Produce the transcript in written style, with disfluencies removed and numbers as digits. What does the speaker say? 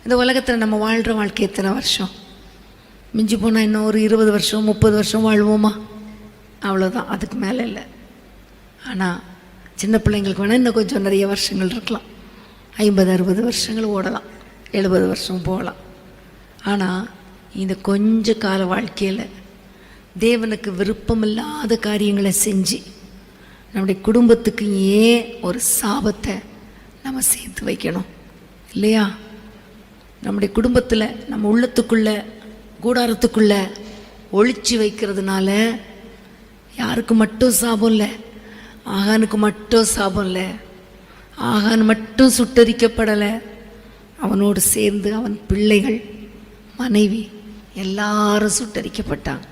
இந்த உலகத்தில் நம்ம வாழ்கிற வாழ்க்கை எத்தனை வருஷம்? மிஞ்சி போனால் இன்னும் ஒரு 20 வருஷம் 30 வருஷம் வாழ்வோமா? அவ்வளோதான், அதுக்கு மேலே இல்லை. ஆனால் சின்ன பிள்ளைங்களுக்கு வேணால் இன்னும் கொஞ்சம் நிறைய வருஷங்கள் இருக்கலாம். 50-60 வருஷங்கள் ஓடலாம், 70 வருஷம் போகலாம். ஆனால் இந்த கொஞ்ச கால வாழ்க்கையில் தேவனுக்கு விருப்பமில்லாத காரியங்களை செஞ்சு நம்முடைய குடும்பத்துக்கு ஏன் ஒரு சாபத்தை நம்ம சேர்த்து வைக்கணும் இல்லையா? நம்முடைய குடும்பத்தில் நம்ம உள்ளத்துக்குள்ளே கூடாரத்துக்குள்ளே ஒளிச்சு வைக்கிறதுனால யாருக்கு மட்டும் சாபம் இல்லை, ஆகானுக்கு மட்டும் சாபம் இல்லை. ஆகான் மட்டும் சுட்டரிக்கப்படலை, அவனோடு சேர்ந்து அவன் பிள்ளைகள், மனைவி எல்லாரும் சுட்டரிக்கப்பட்டாங்க.